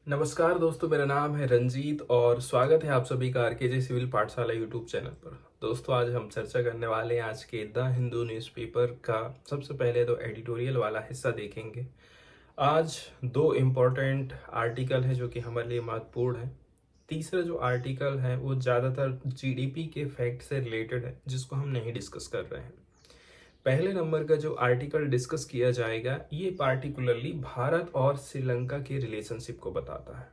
नमस्कार दोस्तों, मेरा नाम है रंजीत और स्वागत है आप सभी का आरकेजे सिविल पाठशाला यूट्यूब चैनल पर। दोस्तों, आज हम चर्चा करने वाले हैं आज के द हिंदू न्यूज़पेपर का। सबसे पहले तो एडिटोरियल वाला हिस्सा देखेंगे। आज दो इम्पोर्टेंट आर्टिकल है जो कि हमारे लिए महत्वपूर्ण है। तीसरा जो आर्टिकल है वो ज़्यादातर जीडीपी के फैक्ट से रिलेटेड है, जिसको हम नहीं डिस्कस कर रहे हैं। पहले नंबर का जो आर्टिकल डिस्कस किया जाएगा ये पार्टिकुलरली भारत और श्रीलंका के रिलेशनशिप को बताता है।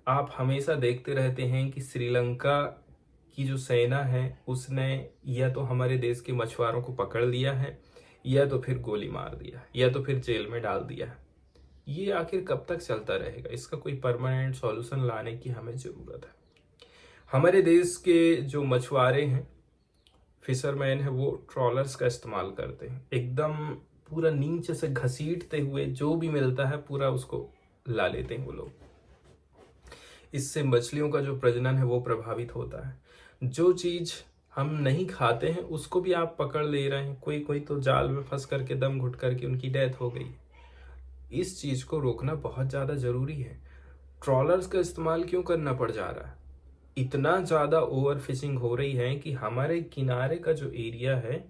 आप हमेशा देखते रहते हैं कि श्रीलंका की जो सेना है उसने या तो हमारे देश के मछुआरों को पकड़ लिया है, या तो फिर गोली मार दिया, या तो फिर जेल में डाल दिया है। ये आखिर कब तक चलता रहेगा? इसका कोई परमानेंट सॉल्यूशन लाने की हमें ज़रूरत है। हमारे देश के जो मछुआरे हैं, फिशरमैन है, वो ट्रॉलर्स का इस्तेमाल करते हैं। एकदम पूरा नीचे से घसीटते हुए जो भी मिलता है पूरा उसको ला लेते हैं वो लोग। इससे मछलियों का जो प्रजनन है वो प्रभावित होता है। जो चीज हम नहीं खाते हैं उसको भी आप पकड़ ले रहे हैं। कोई कोई तो जाल में फंस करके दम घुट करके उनकी डेथ हो गई। इस चीज को रोकना बहुत ज्यादा जरूरी है। ट्रॉलर्स का इस्तेमाल क्यों करना पड़ जा रहा है? इतना ज्यादा ओवर फिशिंग हो रही है कि हमारे किनारे का जो एरिया है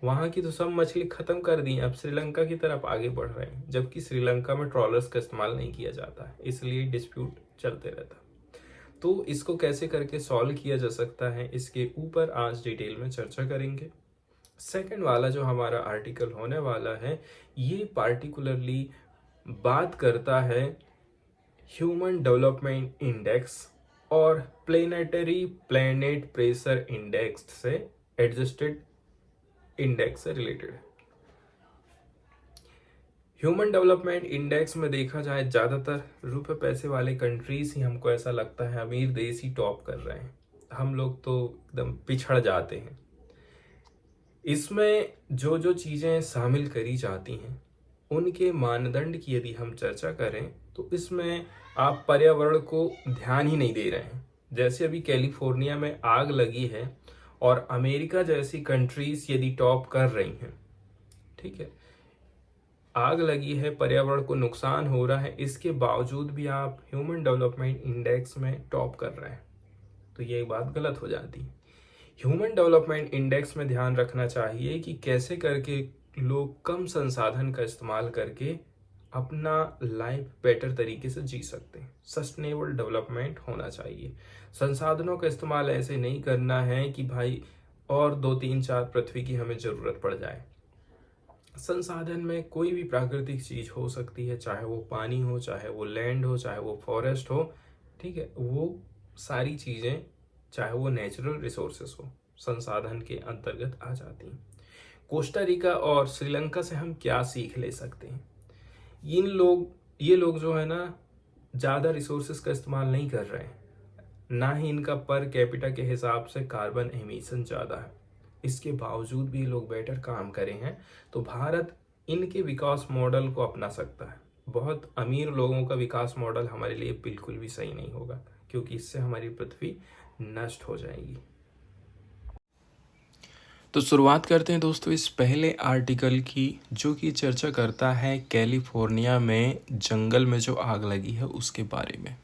वहां की तो सब मछली खत्म कर दी। अब श्रीलंका की तरफ आगे बढ़ रहे हैं, जबकि श्रीलंका में ट्रॉलर्स का इस्तेमाल नहीं किया जाता है, इसलिए डिस्प्यूट चलते रहता है। तो इसको कैसे करके सॉल्व किया जा सकता है, इसके ऊपर आज डिटेल में चर्चा करेंगे। सेकंड वाला जो हमारा आर्टिकल होने वाला है ये पार्टिकुलरली बात करता है ह्यूमन डेवलपमेंट इंडेक्स और प्लेनेटरी प्लेनेट प्रेशर इंडेक्स से एडजस्टेड इंडेक्स से रिलेटेड है। ह्यूमन डेवलपमेंट इंडेक्स में देखा जाए ज़्यादातर रुपए पैसे वाले कंट्रीज ही हमको ऐसा लगता है अमीर देश ही टॉप कर रहे हैं। हम लोग तो एकदम पिछड़ जाते हैं। इसमें जो जो चीज़ें शामिल करी जाती हैं उनके मानदंड की यदि हम चर्चा करें तो इसमें आप पर्यावरण को ध्यान ही नहीं दे रहे हैं। जैसे अभी कैलिफोर्निया में आग लगी है और अमेरिका जैसी कंट्रीज यदि टॉप कर रही हैं, ठीक है, आग लगी है, पर्यावरण को नुकसान हो रहा है, इसके बावजूद भी आप ह्यूमन डेवलपमेंट इंडेक्स में टॉप कर रहे हैं, तो ये बात गलत हो जाती है। ह्यूमन डेवलपमेंट इंडेक्स में ध्यान रखना चाहिए कि कैसे करके लोग कम संसाधन का इस्तेमाल करके अपना लाइफ बेटर तरीके से जी सकते हैं। सस्टेनेबल डेवलपमेंट होना चाहिए। संसाधनों का इस्तेमाल ऐसे नहीं करना है कि भाई और 2 3 4 पृथ्वी की हमें ज़रूरत पड़ जाए। संसाधन में कोई भी प्राकृतिक चीज हो सकती है, चाहे वो पानी हो, चाहे वो लैंड हो, चाहे वो फॉरेस्ट हो, ठीक है, वो सारी चीजें चाहे वो नेचुरल रिसोर्सेस हो संसाधन के अंतर्गत आ जाती हैं। कोस्टा रिका और श्रीलंका से हम क्या सीख ले सकते हैं? ये लोग जो है ना ज़्यादा रिसोर्सेस का इस्तेमाल नहीं कर रहे हैं, ना ही इनका पर कैपिटा के हिसाब से कार्बन एमिशन ज़्यादा है। इसके बावजूद भी लोग बेटर काम करे हैं। तो भारत इनके विकास मॉडल को अपना सकता है। बहुत अमीर लोगों का विकास मॉडल हमारे लिए बिल्कुल भी सही नहीं होगा, क्योंकि इससे हमारी पृथ्वी नष्ट हो जाएगी। तो शुरुआत करते हैं दोस्तों इस पहले आर्टिकल की, जो कि चर्चा करता है कैलिफोर्निया में जंगल में जो आग लगी है उसके बारे में।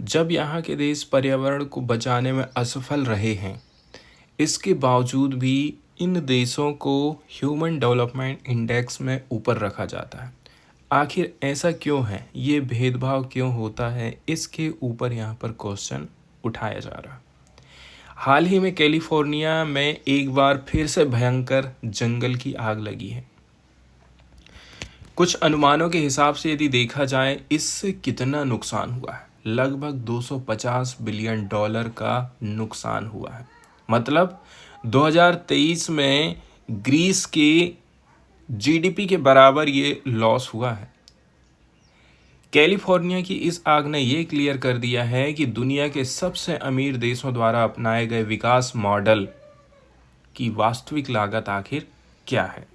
जब यहाँ के देश पर्यावरण को बचाने में असफल रहे हैं, इसके बावजूद भी इन देशों को ह्यूमन डेवलपमेंट इंडेक्स में ऊपर रखा जाता है। आखिर ऐसा क्यों है? ये भेदभाव क्यों होता है? इसके ऊपर यहाँ पर क्वेश्चन उठाया जा रहा है। हाल ही में कैलिफोर्निया में एक बार फिर से भयंकर जंगल की आग लगी है। कुछ अनुमानों के हिसाब से यदि देखा जाए इससे कितना नुकसान हुआ है, लगभग 250 बिलियन डॉलर का नुकसान हुआ है। मतलब 2023 में ग्रीस के जीडीपी के बराबर ये लॉस हुआ है। कैलिफोर्निया की इस आग ने ये क्लियर कर दिया है कि दुनिया के सबसे अमीर देशों द्वारा अपनाए गए विकास मॉडल की वास्तविक लागत आखिर क्या है।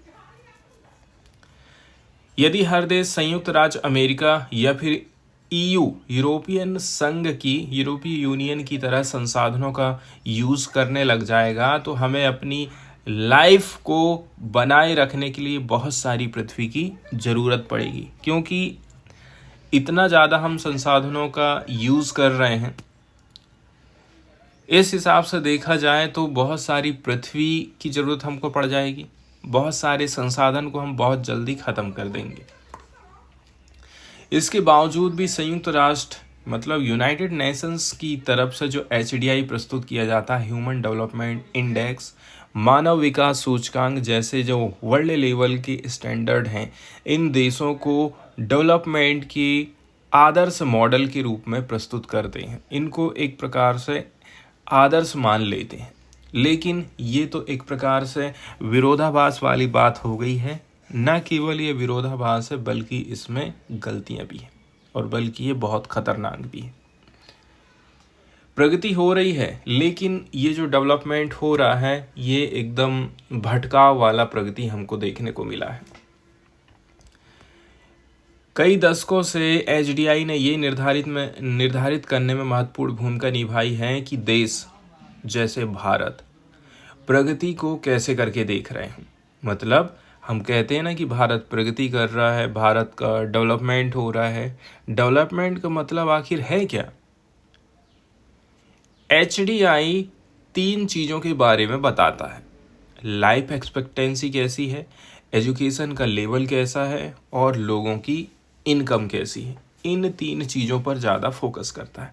यदि हर देश संयुक्त राज्य अमेरिका या फिर यूरोपीय यूनियन की तरह संसाधनों का यूज करने लग जाएगा तो हमें अपनी लाइफ को बनाए रखने के लिए बहुत सारी पृथ्वी की जरूरत पड़ेगी, क्योंकि इतना ज़्यादा हम संसाधनों का यूज़ कर रहे हैं, इस हिसाब से देखा जाए तो बहुत सारी पृथ्वी की ज़रूरत हमको पड़ जाएगी, बहुत सारे संसाधन को हम बहुत जल्दी ख़त्म कर देंगे। इसके बावजूद भी संयुक्त राष्ट्र मतलब यूनाइटेड नेशंस की तरफ से जो HDI प्रस्तुत किया जाता है, ह्यूमन डेवलपमेंट इंडेक्स, मानव विकास सूचकांक जैसे जो वर्ल्ड लेवल के स्टैंडर्ड हैं, इन देशों को डेवलपमेंट की आदर्श मॉडल के रूप में प्रस्तुत करते हैं, इनको एक प्रकार से आदर्श मान लेते हैं। लेकिन ये तो एक प्रकार से विरोधाभास वाली बात हो गई है। न केवल ये विरोधाभास है बल्कि इसमें गलतियां भी हैं, और बल्कि ये बहुत खतरनाक भी है। प्रगति हो रही है लेकिन ये जो डेवलपमेंट हो रहा है ये एकदम भटकाव वाला प्रगति हमको देखने को मिला है। कई दशकों से HDI ने ये निर्धारित करने में महत्वपूर्ण भूमिका निभाई है कि देश जैसे भारत प्रगति को कैसे करके देख रहे हैं। मतलब हम कहते हैं ना कि भारत प्रगति कर रहा है, भारत का डेवलपमेंट हो रहा है। डेवलपमेंट का मतलब आखिर है क्या? HDI 3 चीज़ों के बारे में बताता है। लाइफ एक्सपेक्टेंसी कैसी है, एजुकेशन का लेवल कैसा है, और लोगों की इनकम कैसी है। इन 3 चीज़ों पर ज़्यादा फोकस करता है।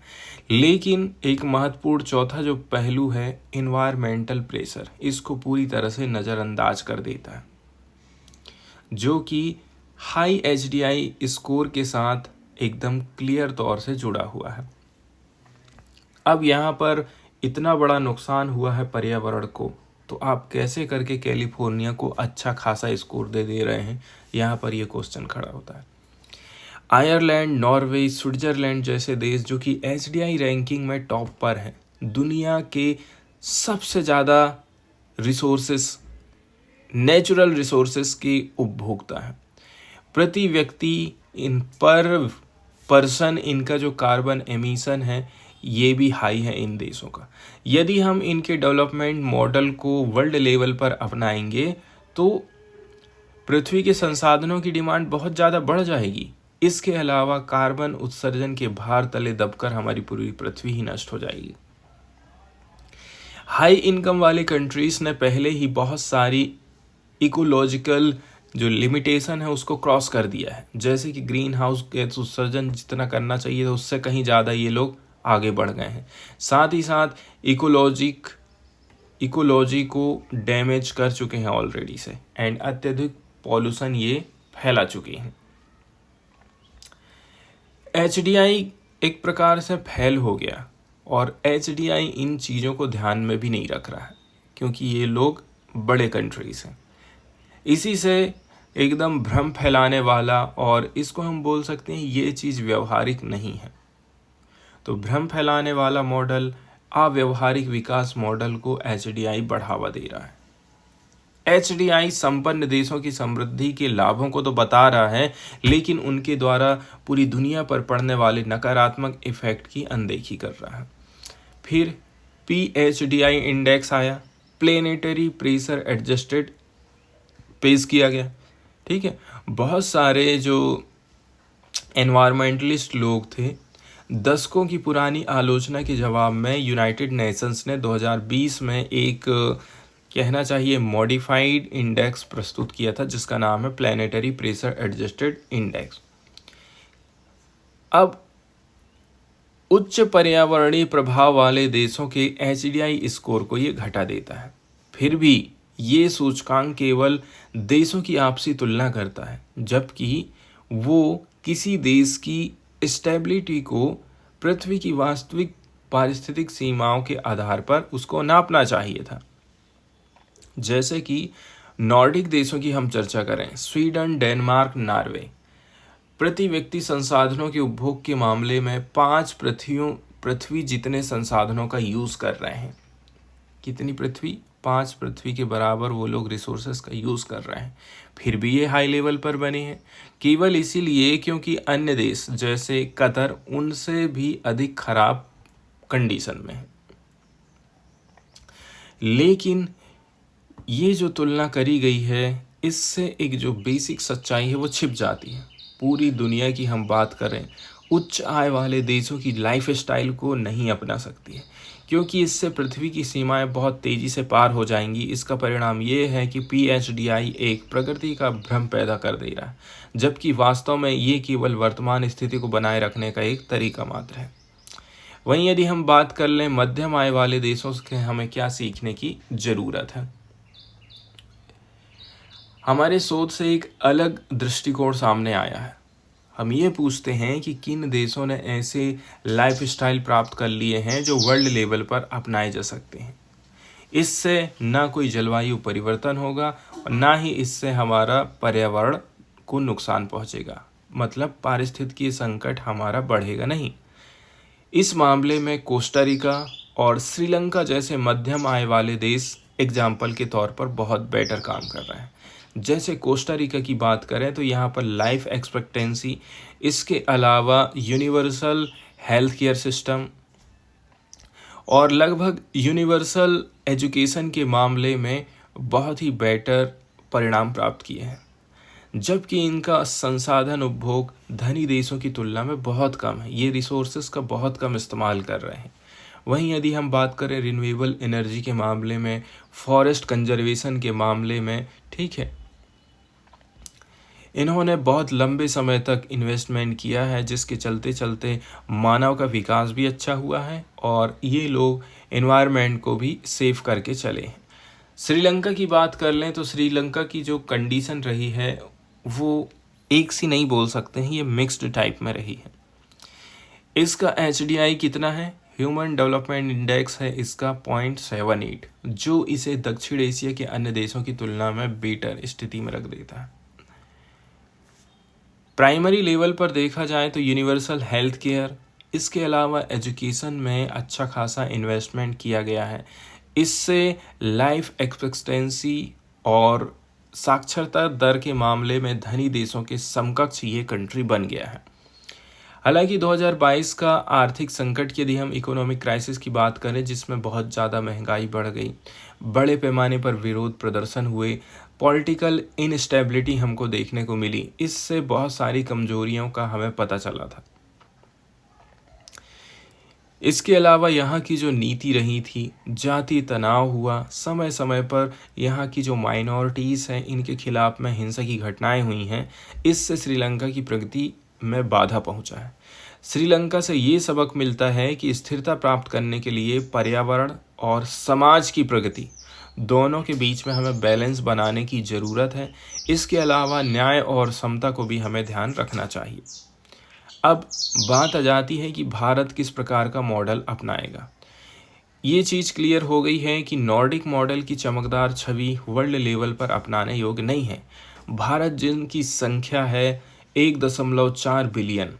लेकिन एक महत्वपूर्ण चौथा जो पहलू है, इन्वायरमेंटल प्रेशर, इसको पूरी तरह से नज़रअंदाज कर देता है, जो कि हाई HDI स्कोर के साथ एकदम क्लियर तौर से जुड़ा हुआ है। अब यहाँ पर इतना बड़ा नुकसान हुआ है पर्यावरण को, तो आप कैसे करके कैलिफोर्निया को अच्छा खासा स्कोर दे रहे हैं, यहाँ पर ये क्वेश्चन खड़ा होता है। आयरलैंड, नॉर्वे, स्विट्जरलैंड जैसे देश जो कि HDI रैंकिंग में टॉप पर हैं, दुनिया के सबसे ज़्यादा रिसोर्सेस, नेचुरल रिसोर्सेस के उपभोक्ता हैं। प्रति व्यक्ति इन पर पर्सन इनका जो कार्बन एमिशन है ये भी हाई है इन देशों का। यदि हम इनके डेवलपमेंट मॉडल को वर्ल्ड लेवल पर अपनाएंगे तो पृथ्वी के संसाधनों की डिमांड बहुत ज़्यादा बढ़ जाएगी। इसके अलावा कार्बन उत्सर्जन के भार तले दबकर हमारी पूरी पृथ्वी ही नष्ट हो जाएगी। हाई इनकम वाले कंट्रीज ने पहले ही बहुत सारी इकोलॉजिकल जो लिमिटेशन है उसको क्रॉस कर दिया है, जैसे कि ग्रीन हाउस गैस उत्सर्जन जितना करना चाहिए उससे कहीं ज़्यादा ये लोग आगे बढ़ गए हैं। साथ ही साथ इकोलॉजी को डैमेज कर चुके हैं ऑलरेडी से, एंड अत्यधिक पॉल्यूशन ये फैला चुके हैं। HDI एक प्रकार से फैल हो गया और HDI इन चीज़ों को ध्यान में भी नहीं रख रहा है क्योंकि ये लोग बड़े कंट्रीज हैं। इसी से एकदम भ्रम फैलाने वाला, और इसको हम बोल सकते हैं ये चीज़ व्यवहारिक नहीं है। तो भ्रम फैलाने वाला मॉडल, अव्यवहारिक विकास मॉडल को HDI बढ़ावा दे रहा है। HDI संपन्न देशों की समृद्धि के लाभों को तो बता रहा है, लेकिन उनके द्वारा पूरी दुनिया पर पड़ने वाले नकारात्मक इफेक्ट की अनदेखी कर रहा है। फिर PHDI इंडेक्स आया, प्लेनेटरी प्रेशर एडजस्टेड पेश किया गया। ठीक है, बहुत सारे जो एनवायरमेंटलिस्ट लोग थे, दशकों की पुरानी आलोचना के जवाब में यूनाइटेड नेशंस ने 2020 में एक कहना चाहिए मॉडिफाइड इंडेक्स प्रस्तुत किया था जिसका नाम है प्लेनेटरी प्रेशर एडजस्टेड इंडेक्स। अब उच्च पर्यावरणीय प्रभाव वाले देशों के HDI स्कोर को ये घटा देता है। फिर भी ये सूचकांक केवल देशों की आपसी तुलना करता है, जबकि वो किसी देश की स्टेबिलिटी को पृथ्वी की वास्तविक पारिस्थितिक सीमाओं के आधार पर उसको नापना चाहिए था। जैसे कि नॉर्डिक देशों की हम चर्चा करें, स्वीडन, डेनमार्क, नॉर्वे, प्रति व्यक्ति संसाधनों के उपभोग के मामले में 5 पृथ्वी जितने संसाधनों का यूज़ कर रहे हैं। कितनी पृथ्वी? 5 पृथ्वी के बराबर वो लोग रिसोर्सेस का यूज़ कर रहे हैं। फिर भी ये हाई लेवल पर बने हैं केवल इसीलिए क्योंकि अन्य देश जैसे कतर उनसे भी अधिक खराब कंडीशन में है। लेकिन ये जो तुलना करी गई है इससे एक जो बेसिक सच्चाई है वो छिप जाती है। पूरी दुनिया की हम बात करें, उच्च आय वाले देशों की लाइफ स्टाइल को नहीं अपना सकती है, क्योंकि इससे पृथ्वी की सीमाएं बहुत तेज़ी से पार हो जाएंगी। इसका परिणाम ये है कि PHDI एक प्रकृति का भ्रम पैदा कर दे रहा है, जबकि वास्तव में ये केवल वर्तमान स्थिति को बनाए रखने का एक तरीका मात्र है। वहीं यदि हम बात कर लें मध्यम आय वाले देशों से हमें क्या सीखने की ज़रूरत है, हमारे शोध से एक अलग दृष्टिकोण सामने आया है। हम ये पूछते हैं कि किन देशों ने ऐसे लाइफस्टाइल प्राप्त कर लिए हैं जो वर्ल्ड लेवल पर अपनाए जा सकते हैं। इससे ना कोई जलवायु परिवर्तन होगा और ना ही इससे हमारा पर्यावरण को नुकसान पहुंचेगा, मतलब पारिस्थितिकी संकट हमारा बढ़ेगा नहीं। इस मामले में कोस्टा रिका और श्रीलंका जैसे मध्यम आय वाले देश एग्जाम्पल के तौर पर बहुत बेटर काम कर रहे हैं। जैसे कोस्टा रिका की बात करें तो यहाँ पर लाइफ एक्सपेक्टेंसी, इसके अलावा यूनिवर्सल हेल्थ केयर सिस्टम और लगभग यूनिवर्सल एजुकेशन के मामले में बहुत ही बेटर परिणाम प्राप्त किए हैं, जबकि इनका संसाधन उपभोग धनी देशों की तुलना में बहुत कम है। ये रिसोर्सेज का बहुत कम इस्तेमाल कर रहे हैं। वहीं यदि हम बात करें रिन्यूएबल एनर्जी के मामले में, फॉरेस्ट कंजर्वेशन के मामले में, ठीक है, इन्होंने बहुत लंबे समय तक इन्वेस्टमेंट किया है, जिसके चलते चलते मानव का विकास भी अच्छा हुआ है और ये लोग एनवायरनमेंट को भी सेव करके चले हैं। श्रीलंका की बात कर लें तो श्रीलंका की जो कंडीशन रही है वो एक सी नहीं बोल सकते हैं, ये मिक्स्ड टाइप में रही है। इसका HDI कितना है, ह्यूमन डेवलपमेंट इंडेक्स है इसका 0.78, जो इसे दक्षिण एशिया के अन्य देशों की तुलना में बेटर स्थिति में रख देता है। प्राइमरी लेवल पर देखा जाए तो यूनिवर्सल हेल्थ केयर, इसके अलावा एजुकेशन में अच्छा खासा इन्वेस्टमेंट किया गया है। इससे लाइफ एक्सपेक्टेंसी और साक्षरता दर के मामले में धनी देशों के समकक्ष ये कंट्री बन गया है। हालांकि 2022 का आर्थिक संकट, यदि हम इकोनॉमिक क्राइसिस की बात करें जिसमें बहुत ज़्यादा महंगाई बढ़ गई, बड़े पैमाने पर विरोध प्रदर्शन हुए, पॉलिटिकल इनस्टेबिलिटी हमको देखने को मिली, इससे बहुत सारी कमजोरियों का हमें पता चला था। इसके अलावा यहाँ की जो नीति रही थी, जाति तनाव हुआ, समय समय पर यहाँ की जो माइनॉरिटीज़ हैं इनके खिलाफ में हिंसा की घटनाएं हुई हैं, इससे श्रीलंका की प्रगति में बाधा पहुंचा है। श्रीलंका से ये सबक मिलता है कि स्थिरता प्राप्त करने के लिए पर्यावरण और समाज की प्रगति दोनों के बीच में हमें बैलेंस बनाने की ज़रूरत है। इसके अलावा न्याय और समता को भी हमें ध्यान रखना चाहिए। अब बात आ जाती है कि भारत किस प्रकार का मॉडल अपनाएगा। ये चीज़ क्लियर हो गई है कि नॉर्डिक मॉडल की चमकदार छवि वर्ल्ड लेवल पर अपनाने योग्य नहीं है। भारत, जिनकी संख्या है 1.4 बिलियन,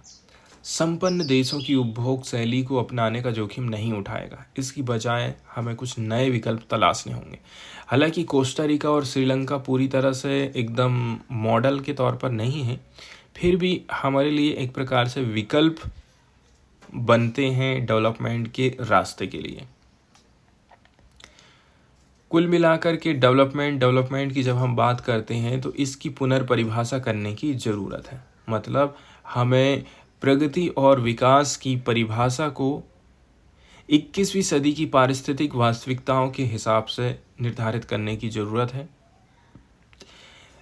संपन्न देशों की उपभोग शैली को अपनाने का जोखिम नहीं उठाएगा। इसकी बजाय हमें कुछ नए विकल्प तलाशने होंगे। हालांकि कोस्टा रिका और श्रीलंका पूरी तरह से एकदम मॉडल के तौर पर नहीं है, फिर भी हमारे लिए एक प्रकार से विकल्प बनते हैं डेवलपमेंट के रास्ते के लिए। कुल मिलाकर के डेवलपमेंट की जब हम बात करते हैं तो इसकी पुनर्परिभाषा करने की ज़रूरत है। मतलब हमें प्रगति और विकास की परिभाषा को 21वीं सदी की पारिस्थितिक वास्तविकताओं के हिसाब से निर्धारित करने की ज़रूरत है।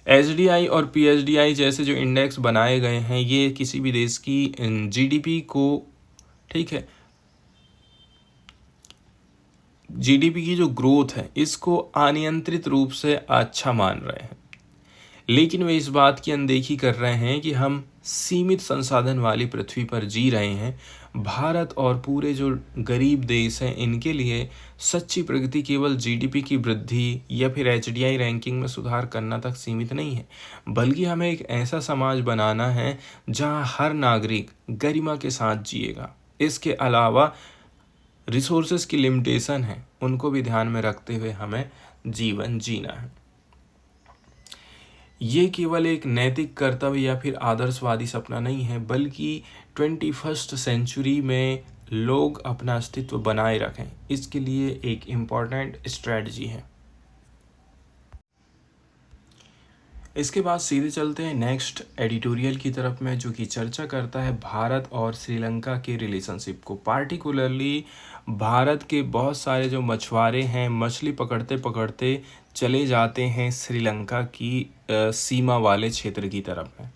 HDI और PHDI जैसे जो इंडेक्स बनाए गए हैं, ये किसी भी देश की GDP को, ठीक है, GDP की जो ग्रोथ है इसको अनियंत्रित रूप से अच्छा मान रहे हैं, लेकिन वे इस बात की अनदेखी कर रहे हैं कि हम सीमित संसाधन वाली पृथ्वी पर जी रहे हैं। भारत और पूरे जो गरीब देश हैं इनके लिए सच्ची प्रगति केवल GDP की वृद्धि या फिर HDI रैंकिंग में सुधार करना तक सीमित नहीं है, बल्कि हमें एक ऐसा समाज बनाना है जहां हर नागरिक गरिमा के साथ जिएगा। इसके अलावा रिसोर्सेज की लिमिटेशन है, उनको भी ध्यान में रखते हुए हमें जीवन जीना है। ये केवल एक नैतिक कर्तव्य या फिर आदर्शवादी सपना नहीं है, बल्कि 21st सेंचुरी में लोग अपना अस्तित्व बनाए रखें, इसके लिए एक इम्पॉर्टेंट स्ट्रेटजी है। इसके बाद सीधे चलते हैं नेक्स्ट एडिटोरियल की तरफ में, जो कि चर्चा करता है भारत और श्रीलंका के रिलेशनशिप को। पार्टिकुलरली भारत के बहुत सारे जो मछुआरे हैं मछली पकड़ते पकड़ते चले जाते हैं श्रीलंका की सीमा वाले क्षेत्र की तरफ में।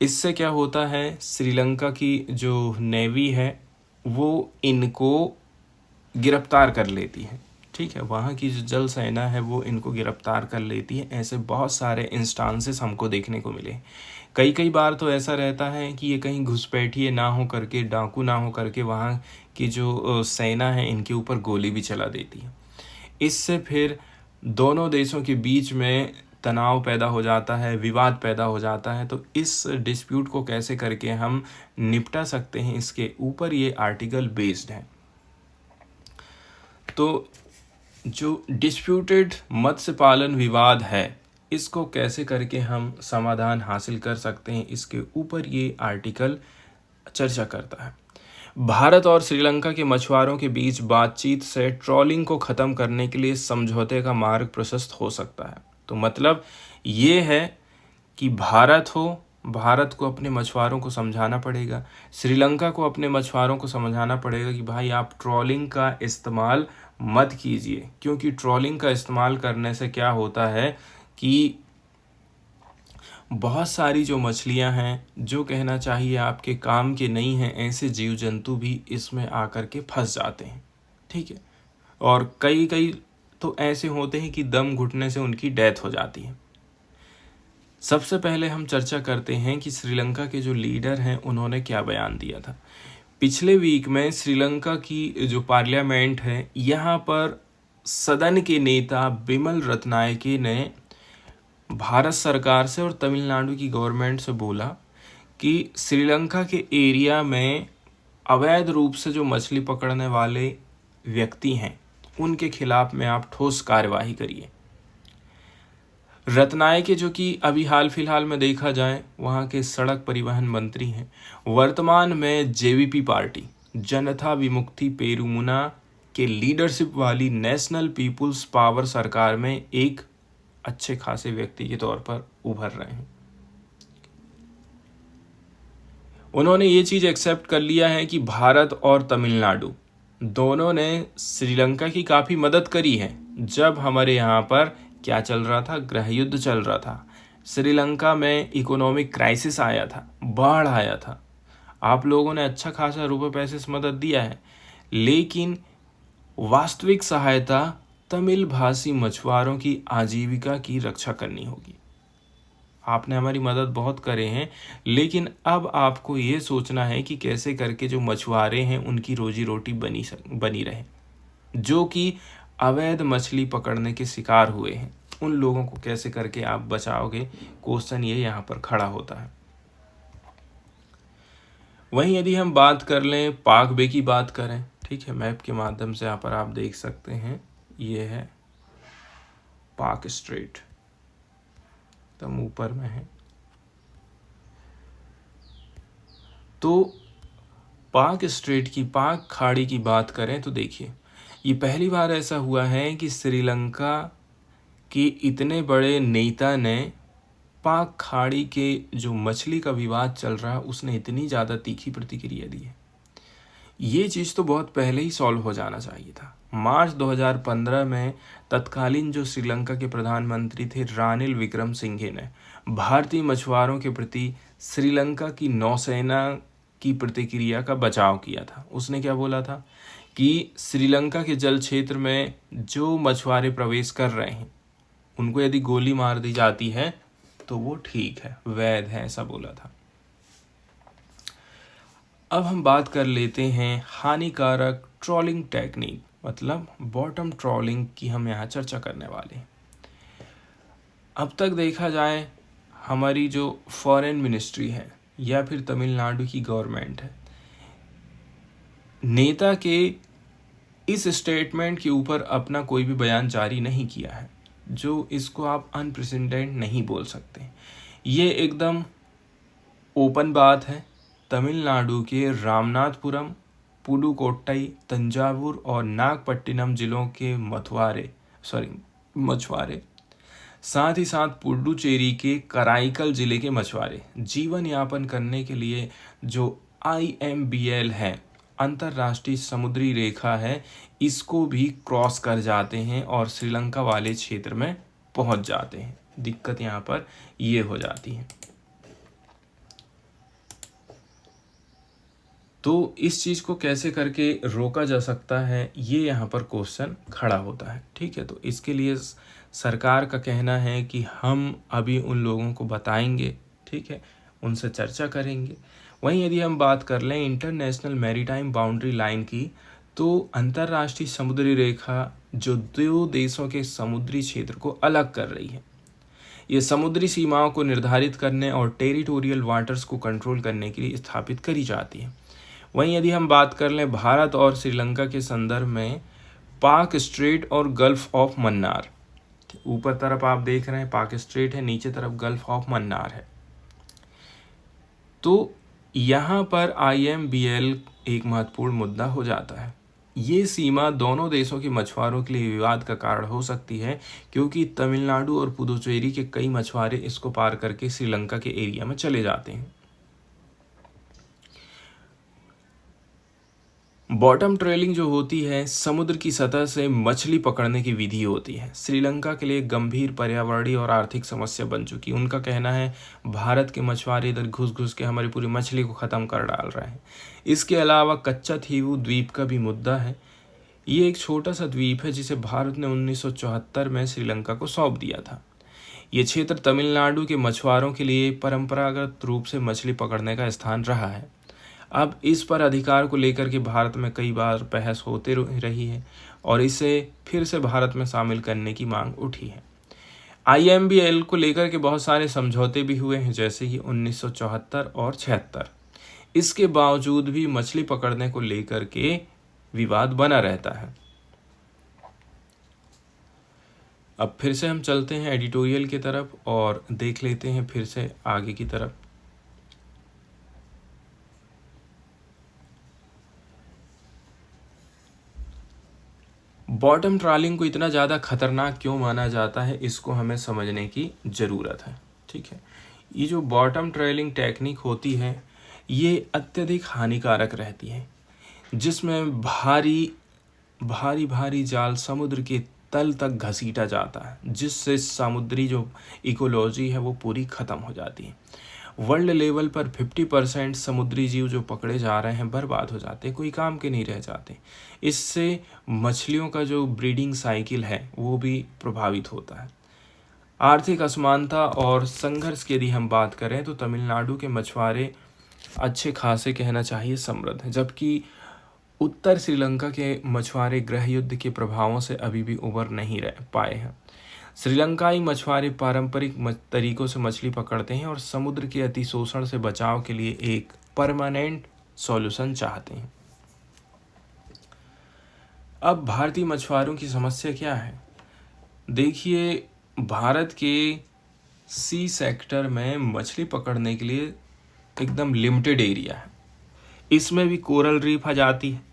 इससे क्या होता है, श्रीलंका की जो नेवी है वो इनको गिरफ्तार कर लेती है। ठीक है, वहाँ की जो जल सेना है वो इनको गिरफ्तार कर लेती है। ऐसे बहुत सारे इंस्टांसेस हमको देखने को मिले। कई कई बार तो ऐसा रहता है कि ये कहीं घुसपैठिए ना हो करके, डाकू ना हो करके वहाँ की जो सेना है इनके ऊपर गोली भी चला देती है। इससे फिर दोनों देशों के बीच में तनाव पैदा हो जाता है, विवाद पैदा हो जाता है। तो इस डिस्प्यूट को कैसे करके हम निपटा सकते हैं, इसके ऊपर ये आर्टिकल बेस्ड है। तो जो डिस्प्यूटेड मत्स्य पालन विवाद है इसको कैसे करके हम समाधान हासिल कर सकते हैं, इसके ऊपर ये आर्टिकल चर्चा करता है। भारत और श्रीलंका के मछुआरों के बीच बातचीत से ट्रॉलिंग को ख़त्म करने के लिए समझौते का मार्ग प्रशस्त हो सकता है। तो मतलब ये है कि भारत को अपने मछुआरों को समझाना पड़ेगा, श्रीलंका को अपने मछुआरों को समझाना पड़ेगा कि भाई आप ट्रॉलिंग का इस्तेमाल मत कीजिए, क्योंकि ट्रॉलिंग का इस्तेमाल करने से क्या होता है कि बहुत सारी जो मछलियां हैं जो कहना चाहिए आपके काम के नहीं हैं, ऐसे जीव जंतु भी इसमें आकर के फंस जाते हैं। ठीक है, और कई कई तो ऐसे होते हैं कि दम घुटने से उनकी डेथ हो जाती है। सबसे पहले हम चर्चा करते हैं कि श्रीलंका के जो लीडर हैं उन्होंने क्या बयान दिया था। पिछले वीक में श्रीलंका की जो पार्लियामेंट है यहाँ पर सदन के नेता बिमल रत्नायके ने भारत सरकार से और तमिलनाडु की गवर्नमेंट से बोला कि श्रीलंका के एरिया में अवैध रूप से जो मछली पकड़ने वाले व्यक्ति हैं उनके खिलाफ में आप ठोस कार्यवाही करिए। रत्नायके जो कि अभी हाल फिलहाल में देखा जाए वहाँ के सड़क परिवहन मंत्री हैं, वर्तमान में जेवीपी पार्टी जनता विमुक्ति पेरुमुना के लीडरशिप वाली नेशनल पीपुल्स पावर सरकार में एक अच्छे खासे व्यक्ति के तौर पर उभर रहे हैं। उन्होंने ये चीज़ एक्सेप्ट कर लिया है कि भारत और तमिलनाडु दोनों ने श्रीलंका की काफ़ी मदद करी है। जब हमारे यहाँ पर क्या चल रहा था, गृह युद्ध चल रहा था, श्रीलंका में इकोनॉमिक क्राइसिस आया था, बाढ़ आया था, आप लोगों ने अच्छा खासा रुपए पैसे से मदद दिया है, लेकिन वास्तविक सहायता तमिल भाषी मछुआरों की आजीविका की रक्षा करनी होगी। आपने हमारी मदद बहुत करे हैं, लेकिन अब आपको ये सोचना है कि कैसे करके जो मछुआरे हैं उनकी रोजी रोटी बनी रहे, जो कि अवैध मछली पकड़ने के शिकार हुए हैं, उन लोगों को कैसे करके आप बचाओगे। क्वेश्चन ये यहाँ पर खड़ा होता है। वहीं यदि हम बात कर लें पाक बे की बात करें, ठीक है, मैप के माध्यम से यहाँ पर आप देख सकते हैं, ये है पाक स्ट्रेट, एकदम ऊपर में है। तो पाक स्ट्रेट की, पाक खाड़ी की बात करें तो देखिए ये पहली बार ऐसा हुआ है कि श्रीलंका के इतने बड़े नेता ने पाक खाड़ी के जो मछली का विवाद चल रहा है उसने इतनी ज़्यादा तीखी प्रतिक्रिया दी है। ये चीज़ तो बहुत पहले ही सॉल्व हो जाना चाहिए था। मार्च 2015 में तत्कालीन जो श्रीलंका के प्रधानमंत्री थे रानिल विक्रमसिंघे ने भारतीय मछुआरों के प्रति श्रीलंका की नौसेना की प्रतिक्रिया का बचाव किया था। उसने क्या बोला था कि श्रीलंका के जल क्षेत्र में जो मछुआरे प्रवेश कर रहे हैं उनको यदि गोली मार दी जाती है तो वो ठीक है, वैध है, ऐसा बोला था। अब हम बात कर लेते हैं हानिकारक ट्रॉलिंग टेक्निक, मतलब बॉटम ट्रॉलिंग की हम यहाँ चर्चा करने वाले हैं। अब तक देखा जाए हमारी जो फॉरेन मिनिस्ट्री है या फिर तमिलनाडु की गवर्नमेंट है, नेता के इस स्टेटमेंट के ऊपर अपना कोई भी बयान जारी नहीं किया है, जो इसको आप अनप्रेसिडेंट नहीं बोल सकते। ये एकदम ओपन बात है। तमिलनाडु के रामनाथपुरम, पुडुकोट्टई, तंजावुर और नागपट्टिनम जिलों के मछुआरे साथ ही साथ पुडुचेरी के कराईकल जिले के मछुआरे जीवन यापन करने के लिए जो IMBL है, अंतर्राष्ट्रीय समुद्री रेखा है, इसको भी क्रॉस कर जाते हैं और श्रीलंका वाले क्षेत्र में पहुंच जाते हैं। दिक्कत यहाँ पर ये हो जाती है। तो इस चीज़ को कैसे करके रोका जा सकता है, ये यहाँ पर क्वेश्चन खड़ा होता है। ठीक है, तो इसके लिए सरकार का कहना है कि हम अभी उन लोगों को बताएंगे, ठीक है, उनसे चर्चा करेंगे। वहीं यदि हम बात कर लें इंटरनेशनल मैरीटाइम बाउंड्री लाइन की, तो अंतर्राष्ट्रीय समुद्री रेखा जो दो देशों के समुद्री क्षेत्र को अलग कर रही है, ये समुद्री सीमाओं को निर्धारित करने और टेरिटोरियल वाटर्स को कंट्रोल करने के लिए स्थापित करी जाती है। वहीं यदि हम बात कर लें भारत और श्रीलंका के संदर्भ में, पाक स्ट्रेट और गल्फ ऑफ मन्नार, ऊपर तरफ आप देख रहे हैं पाक स्ट्रेट है, नीचे तरफ गल्फ ऑफ मन्नार है। तो यहाँ पर IMBL एक महत्वपूर्ण मुद्दा हो जाता है। ये सीमा दोनों देशों के मछुआरों के लिए विवाद का कारण हो सकती है, क्योंकि तमिलनाडु और पुदुचेरी के कई मछुआरे इसको पार करके श्रीलंका के एरिया में चले जाते हैं। बॉटम ट्रेलिंग जो होती है, समुद्र की सतह से मछली पकड़ने की विधि होती है, श्रीलंका के लिए गंभीर पर्यावरणीय और आर्थिक समस्या बन चुकी। उनका कहना है भारत के मछुआरे इधर घुस घुस के हमारी पूरी मछली को ख़त्म कर डाल रहे हैं। इसके अलावा कच्चाथीवू द्वीप का भी मुद्दा है। ये एक छोटा सा द्वीप है जिसे भारत ने 1974 में श्रीलंका को सौंप दिया था। ये क्षेत्र तमिलनाडु के मछुआरों के लिए परंपरागत रूप से मछली पकड़ने का स्थान रहा है। अब इस पर अधिकार को लेकर के भारत में कई बार बहस होते रही है और इसे फिर से भारत में शामिल करने की मांग उठी है। IMBL को लेकर के बहुत सारे समझौते भी हुए हैं, जैसे कि 1974 और 76। इसके बावजूद भी मछली पकड़ने को लेकर के विवाद बना रहता है। अब फिर से हम चलते हैं एडिटोरियल की तरफ और देख लेते हैं फिर से आगे की तरफ। बॉटम ट्रॉलिंग को इतना ज़्यादा खतरनाक क्यों माना जाता है, इसको हमें समझने की ज़रूरत है। ठीक है, ये जो बॉटम ट्रॉलिंग टेक्निक होती है, ये अत्यधिक हानिकारक रहती है, जिसमें भारी भारी भारी जाल समुद्र के तल तक घसीटा जाता है, जिससे समुद्री जो इकोलॉजी है वो पूरी ख़त्म हो जाती है। वर्ल्ड लेवल पर 50% समुद्री जीव जो पकड़े जा रहे हैं बर्बाद हो जाते हैं, कोई काम के नहीं रह जाते। इससे मछलियों का जो ब्रीडिंग साइकिल है वो भी प्रभावित होता है। आर्थिक असमानता और संघर्ष की यदि हम बात करें तो तमिलनाडु के मछुआरे अच्छे खासे कहना चाहिए समृद्ध हैं, जबकि उत्तर श्रीलंका के मछुआरे गृह युद्ध के प्रभावों से अभी भी उबर नहीं रह पाए हैं। श्रीलंकाई मछुआरे पारंपरिक तरीकों से मछली पकड़ते हैं और समुद्र के अतिशोषण से बचाव के लिए एक परमानेंट सॉल्यूशन चाहते हैं। अब भारतीय मछुआरों की समस्या क्या है? देखिए, भारत के सी सेक्टर में मछली पकड़ने के लिए एकदम लिमिटेड एरिया है। इसमें भी कोरल रीफ आ जाती है।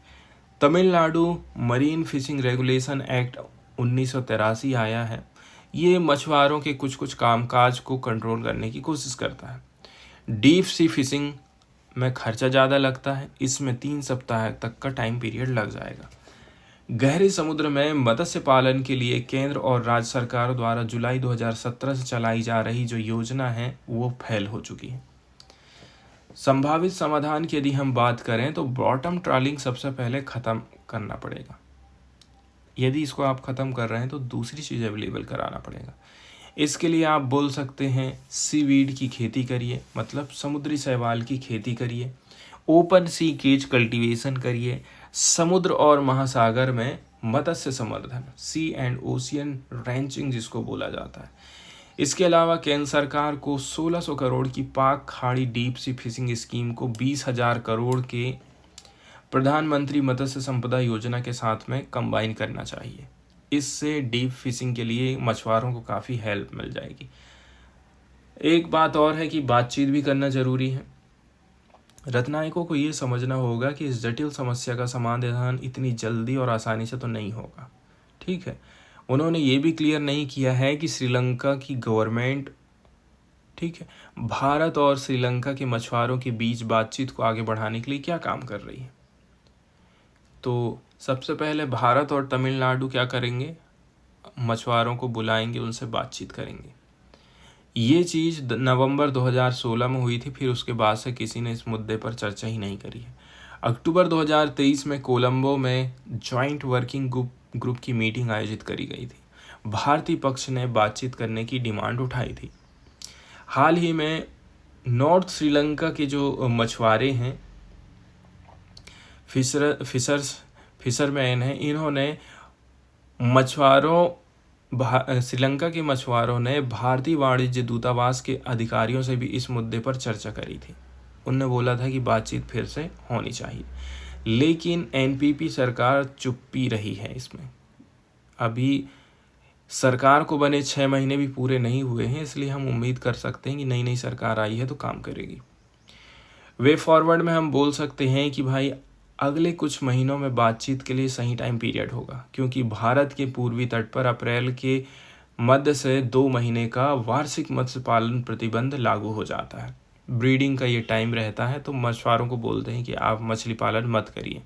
Tamil Nadu marine fishing regulation act 1983 आया है। ये मछुआरों के कुछ कुछ कामकाज को कंट्रोल करने की कोशिश करता है। डीप सी फिशिंग में खर्चा ज़्यादा लगता है, इसमें 3 सप्ताह तक का टाइम पीरियड लग जाएगा। गहरे समुद्र में मत्स्य पालन के लिए केंद्र और राज्य सरकारों द्वारा जुलाई 2017 से चलाई जा रही जो योजना है वो फेल हो चुकी है। संभावित समाधान की यदि हम बात करें तो बॉटम ट्रॉलिंग सबसे पहले ख़त्म करना पड़ेगा। यदि इसको आप ख़त्म कर रहे हैं तो दूसरी चीज़ अवेलेबल कराना पड़ेगा। इसके लिए आप बोल सकते हैं सीवीड की खेती करिए, मतलब समुद्री शैवाल की खेती करिए, ओपन सी केज कल्टीवेशन करिए, समुद्र और महासागर में मत्स्य संवर्धन, सी एंड ओशियन रैंचिंग जिसको बोला जाता है। इसके अलावा केंद्र सरकार को 1600 करोड़ की पाक खाड़ी डीप सी फिशिंग स्कीम को 20,000 करोड़ के प्रधानमंत्री मत्स्य संपदा योजना के साथ में कंबाइन करना चाहिए। इससे डीप फिशिंग के लिए मछुआरों को काफ़ी हेल्प मिल जाएगी। एक बात और है कि बातचीत भी करना ज़रूरी है। रत्नायकों को ये समझना होगा कि इस जटिल समस्या का समाधान इतनी जल्दी और आसानी से तो नहीं होगा। ठीक है, उन्होंने ये भी क्लियर नहीं किया है कि श्रीलंका की गवर्नमेंट, ठीक है, भारत और श्रीलंका के मछुआरों के बीच बातचीत को आगे बढ़ाने के लिए क्या काम कर रही है। तो सबसे पहले भारत और तमिलनाडु क्या करेंगे, मछुआरों को बुलाएंगे, उनसे बातचीत करेंगे। ये चीज़ नवंबर 2016 में हुई थी, फिर उसके बाद से किसी ने इस मुद्दे पर चर्चा ही नहीं करी है। अक्टूबर 2023 में कोलंबो में जॉइंट वर्किंग ग्रुप की मीटिंग आयोजित करी गई थी। भारतीय पक्ष ने बातचीत करने की डिमांड उठाई थी। हाल ही में नॉर्थ श्रीलंका के जो मछुआरे हैं, फिशरमैन हैं, इन्होंने श्रीलंका के मछुआरों ने भारतीय वाणिज्य दूतावास के अधिकारियों से भी इस मुद्दे पर चर्चा करी थी। उनने बोला था कि बातचीत फिर से होनी चाहिए, लेकिन एनपीपी सरकार चुप्पी रही है इसमें। अभी सरकार को बने 6 महीने भी पूरे नहीं हुए हैं, इसलिए हम उम्मीद कर सकते हैं कि नई नई सरकार आई है तो काम करेगी। वे फॉरवर्ड में हम बोल सकते हैं कि भाई अगले कुछ महीनों में बातचीत के लिए सही टाइम पीरियड होगा, क्योंकि भारत के पूर्वी तट पर अप्रैल के मध्य से 2 महीने का वार्षिक मत्स्य पालन प्रतिबंध लागू हो जाता है। ब्रीडिंग का ये टाइम रहता है, तो मछुआरों को बोलते हैं कि आप मछली पालन मत करिए।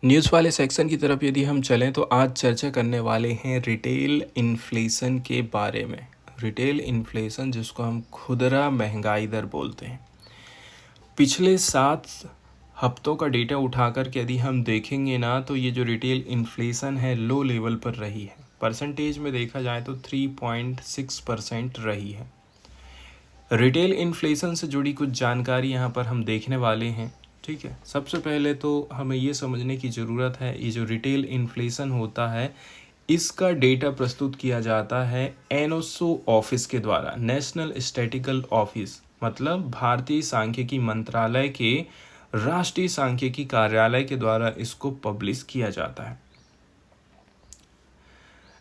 न्यूज़ वाले सेक्शन की तरफ यदि हम चलें तो आज चर्चा करने वाले हैं रिटेल इन्फ्लेशन के बारे में। रिटेल इन्फ्लेशन, जिसको हम खुदरा महंगाई दर बोलते हैं। पिछले 7 हफ्तों का डेटा उठाकर के यदि हम देखेंगे ना, तो ये जो रिटेल इन्फ्लेशन है लो लेवल पर रही है। परसेंटेज में देखा जाए तो 3.6% रही है। रिटेल इन्फ्लेशन से जुड़ी कुछ जानकारी यहाँ पर हम देखने वाले हैं, ठीक है। सबसे पहले तो हमें ये समझने की ज़रूरत है, ये जो रिटेल इन्फ्लेशन होता है इसका डेटा प्रस्तुत किया जाता है एनओसो ऑफिस के द्वारा, नेशनल स्टैटिस्टिकल ऑफिस, मतलब भारतीय सांख्यिकी मंत्रालय के राष्ट्रीय सांख्यिकी कार्यालय के द्वारा इसको पब्लिश किया जाता है।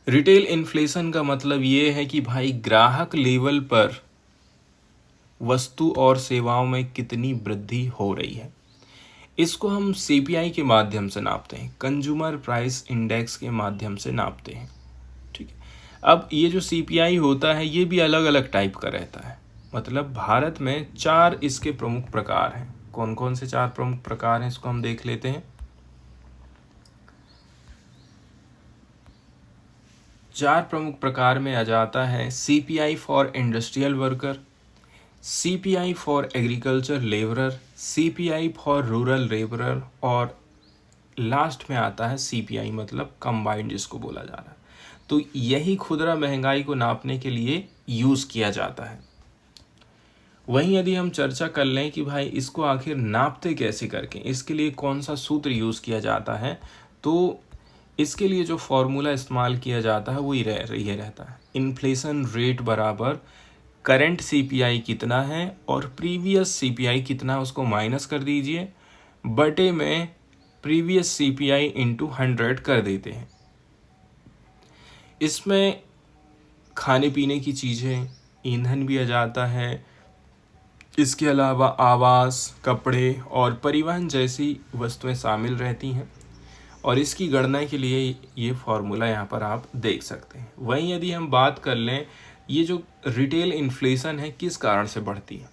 रिटेल इन्फ्लेशन का मतलब ये है कि भाई ग्राहक लेवल पर वस्तु और सेवाओं में कितनी वृद्धि हो रही है। इसको हम सीपीआई के माध्यम से नापते हैं, कंज्यूमर प्राइस इंडेक्स के माध्यम से नापते हैं, ठीक है। अब ये जो सीपीआई होता है ये भी अलग अलग टाइप का रहता है। मतलब भारत में 4 इसके प्रमुख प्रकार हैं। कौन कौन से 4 प्रमुख प्रकार हैं इसको हम देख लेते हैं। 4 प्रमुख प्रकार में आ जाता है CPI for industrial worker, CPI for agriculture labourer, CPI for rural labourer, और लास्ट में आता है सीपीआई मतलब कंबाइंड, जिसको बोला जा रहा है। तो यही खुदरा महंगाई को नापने के लिए यूज़ किया जाता है। वहीं यदि हम चर्चा कर लें कि भाई इसको आखिर नापते कैसे करके, इसके लिए कौन सा सूत्र यूज़ किया जाता है, तो इसके लिए जो फॉर्मूला इस्तेमाल किया जाता है वो ये रहता है, इन्फ्लेशन रेट बराबर करंट सीपीआई कितना है और प्रीवियस सीपीआई कितना, उसको माइनस कर दीजिए, बटे में प्रीवियस सीपीआई इंटू 100 कर देते हैं। इसमें खाने पीने की चीज़ें, ईंधन भी आ जाता है। इसके अलावा आवास, कपड़े और परिवहन जैसी वस्तुएं शामिल रहती हैं, और इसकी गणना के लिए ये फॉर्मूला यहाँ पर आप देख सकते हैं। वहीं यदि हम बात कर लें, ये जो रिटेल इन्फ्लेशन है किस कारण से बढ़ती है।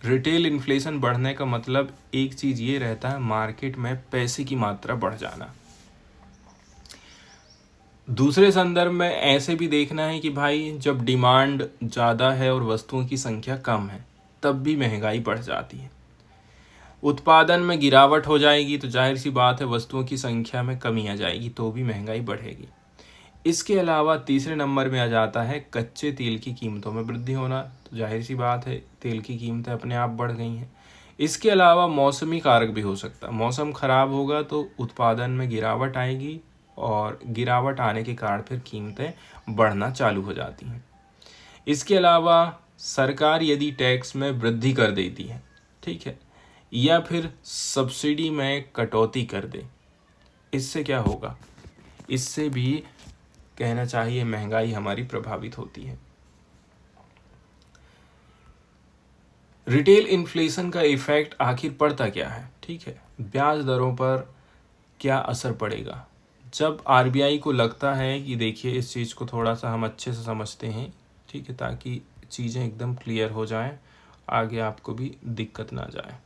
रिटेल इन्फ्लेशन बढ़ने का मतलब एक चीज़ ये रहता है, मार्केट में पैसे की मात्रा बढ़ जाना। दूसरे संदर्भ में ऐसे भी देखना है कि भाई जब डिमांड ज़्यादा है और वस्तुओं की संख्या कम है तब भी महंगाई बढ़ जाती है। उत्पादन में गिरावट हो जाएगी तो जाहिर सी बात है वस्तुओं की संख्या में कमी आ जाएगी, तो भी महंगाई बढ़ेगी। इसके अलावा तीसरे नंबर में आ जाता है कच्चे तेल की कीमतों में वृद्धि होना, तो जाहिर सी बात है तेल की कीमतें अपने आप बढ़ गई हैं। इसके अलावा मौसमी कारक भी हो सकता है, मौसम खराब होगा तो उत्पादन में गिरावट आएगी, और गिरावट आने के कारण फिर कीमतें बढ़ना चालू हो जाती हैं। इसके अलावा सरकार यदि टैक्स में वृद्धि कर देती है, ठीक है, या फिर सब्सिडी में कटौती कर दे, इससे क्या होगा, इससे भी कहना चाहिए महंगाई हमारी प्रभावित होती है। रिटेल इन्फ्लेशन का इफेक्ट आखिर पड़ता क्या है, ठीक है, ब्याज दरों पर क्या असर पड़ेगा। जब आरबीआई को लगता है कि देखिए इस चीज़ को थोड़ा सा हम अच्छे से समझते हैं, ठीक है, ताकि चीज़ें एकदम क्लियर हो जाएं, आगे आपको भी दिक्कत ना जाए।